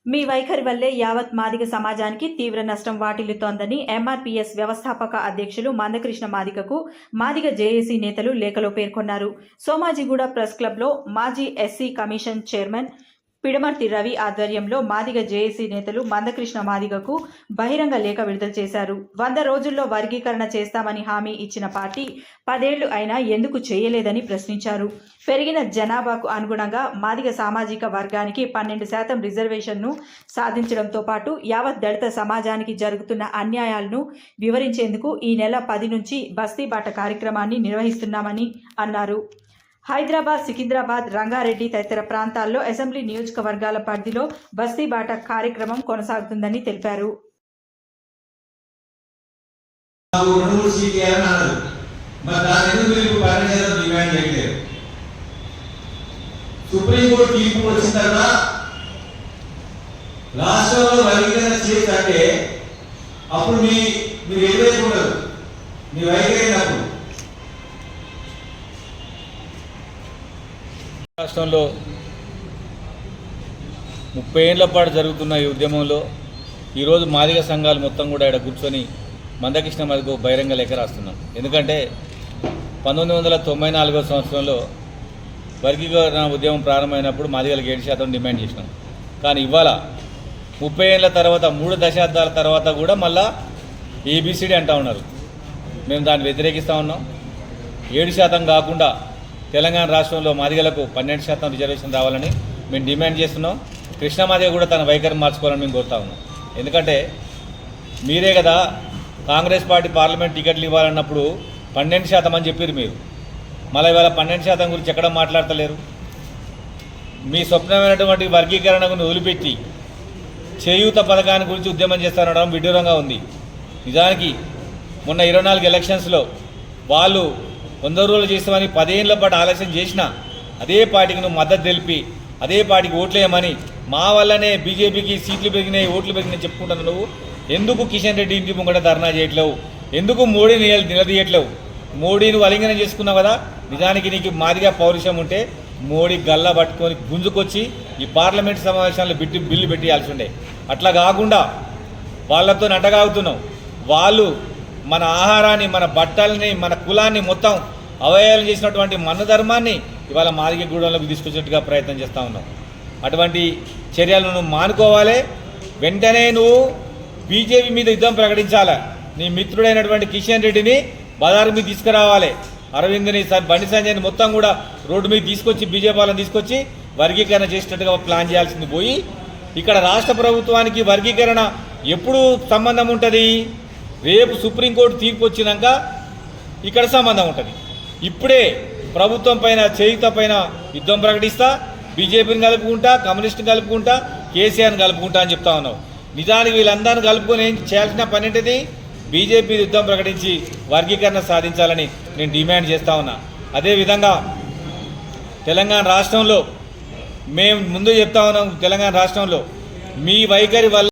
మీ వైఖరి వల్లే యావత్ మాదిగ సమాజానికి తీవ్ర నష్టం వాటిల్లుతోందని ఎంఆర్పీఎస్ వ్యవస్థాపక అధ్యక్షులు మందకృష్ణ మాదిగకు మాదిగ జేఏసీ నేతలు లేఖలో పేర్కొన్నారు. సోమాజిగూడ ప్రెస్ క్లబ్లో మాజీ SC commission chairman Pidamarthi Ravi ఆధ్వర్యంలో మాదిగ జేఏసీ నేతలు మందకృష్ణ మాదిగకు బహిరంగ లేఖ విడుదల చేశారు. 100 రోజుల్లో వర్గీకరణ చేస్తామని హామీ ఇచ్చిన పార్టీ 10 ఏళ్లు అయినా ఎందుకు చేయలేదని ప్రశ్నించారు. పెరిగిన జనాభాకు అనుగుణంగా మాదిగ సామాజిక వర్గానికి 12% రిజర్వేషన్ను సాధించడంతో పాటు యావత్ దళిత సమాజానికి జరుగుతున్న అన్యాయాలను వివరించేందుకు ఈ నెల 10 నుంచి బస్తీ బాట కార్యక్రమాన్ని నిర్వహిస్తున్నామని అన్నారు. హైదరాబాద్, సికింద్రాబాద్, రంగారెడ్డి తదితర ప్రాంతాల్లో అసెంబ్లీ నియోజకవర్గాల పరిధిలో బస్తీ బాట కార్యక్రమం కొనసాగుతుందని తెలిపారు. సుప్రీంకోర్టు తీర్పు వచ్చిన తర్వాత రాష్ట్రంలో వర్గీకరణ చేస్తే అప్పుడు మీరు ఎదుర్కొంటారు మీ వైఖరి. రాష్ట్రంలో 30 ఏళ్ల పాటు జరుగుతున్న ఈ ఉద్యమంలో ఈరోజు మాదిగ సంఘాలు మొత్తం కూడా ఇక్కడ కూర్చొని మందకృష్ణ మాదిగకు బహిరంగ లేఖ రాస్తున్నాం. ఎందుకంటే 1994 సంవత్సరంలో వర్గీకరణ ఉద్యమం ప్రారంభమైనప్పుడు మాదిగలకు 7% డిమాండ్ చేసినాం. కానీ ఇవాళ 30 ఏళ్ల తర్వాత 3 దశాబ్దాల తర్వాత కూడా మళ్ళా ఏబిసిడి అంటూ ఉన్నారు. మేము దాన్ని వ్యతిరేకిస్తూ ఉన్నాం. 7% కాకుండా తెలంగాణ రాష్ట్రంలో మాదిగలకు 12% రిజర్వేషన్ రావాలని మేము డిమాండ్ చేస్తున్నాం. కృష్ణ మాదిగ కూడా తన వైఖరి మార్చుకోవాలని మేము కోరుతా ఉన్నాం. ఎందుకంటే మీరే కదా కాంగ్రెస్ పార్టీ పార్లమెంట్ టికెట్లు ఇవ్వాలన్నప్పుడు 12% అని చెప్పారు మీరు. మళ్ళీ ఇవాళ 12% గురించి ఎక్కడ మాట్లాడతలేరు. మీ స్వప్నమైనటువంటి వర్గీకరణను వదిలిపెట్టి చేయూత పథకాన్ని గురించి ఉద్యమం చేస్తానడం విడ్డూరంగా ఉంది. నిజానికి మొన్న 24 ఎలక్షన్స్లో వాళ్ళు 100 రోజులు చేస్తామని 10 ఏళ్ల పాటు ఆలస్యం చేసినా అదే పార్టీకి నువ్వు మద్దతు తెలిపి అదే పార్టీకి ఓట్లేయమని మా వల్లనే బీజేపీకి సీట్లు పెరిగినాయి, ఓట్లు పెరిగినాయి చెప్పుకుంటున్నావు. నువ్వు ఎందుకు కిషన్ రెడ్డి ఇంటి ముంగట ధర్నా చేయట్లేవు? ఎందుకు మోడీని నిలదీయట్లేవు? మోడీని అలింగనం చేసుకున్నావు కదా. నిజానికి నీకు మాదిగా పౌరుషం ఉంటే మోడీ గల్లా పట్టుకొని గుంజుకొచ్చి ఈ పార్లమెంట్ సమావేశాల్లో బిల్లు పెట్టేయాల్సి ఉండే. అట్లా కాకుండా వాళ్ళతో నటగాగుతున్నావు. వాళ్ళు మన ఆహారాన్ని, మన బట్టల్ని, మన కులాన్ని మొత్తం అవహేళన చేసినటువంటి మన ధర్మాన్ని ఇవాళ మాదిగ గూడెంలోకి తీసుకొచ్చేట్టుగా ప్రయత్నం చేస్తూ ఉన్నావు. అటువంటి చర్యలను నువ్వు మానుకోవాలి. వెంటనే నువ్వు బీజేపీ మీద యుద్ధం ప్రకటించాలి. నీ మిత్రుడైనటువంటి కిషన్ రెడ్డిని బజారు మీద తీసుకురావాలి. అరవింద్ని, బండి సంజయ్ని మొత్తం కూడా రోడ్డు మీద తీసుకొచ్చి బీజేపీ వాళ్ళని తీసుకొచ్చి వర్గీకరణ చేసేటట్టుగా ప్లాన్ చేయాల్సింది పోయి ఇక్కడ రాష్ట్ర ప్రభుత్వానికి వర్గీకరణ ఎప్పుడు సంబంధం ఉంటుంది? రేపు సుప్రీంకోర్టు తీర్పు వచ్చినాక ఇక్కడ సంబంధం ఉంటుంది. ఇప్పుడే ప్రభుత్వం పైన, చేయుత పైన యుద్ధం ప్రకటిస్తా, బీజేపీని కలుపుకుంటా, కమ్యూనిస్టుని కలుపుకుంటా, కేసీఆర్ని కలుపుకుంటా అని చెప్తా ఉన్నావు. నిజానికి వీళ్ళందరినీ కలుపుకొని చేయాల్సిన పని ఏంటిది? బీజేపీ యుద్ధం ప్రకటించి వర్గీకరణ సాధించాలని నేను డిమాండ్ చేస్తూ ఉన్నా. అదేవిధంగా తెలంగాణ రాష్ట్రంలో మేము ముందు చెప్తా ఉన్నాం, తెలంగాణ రాష్ట్రంలో మీ వైఖరి వల్ల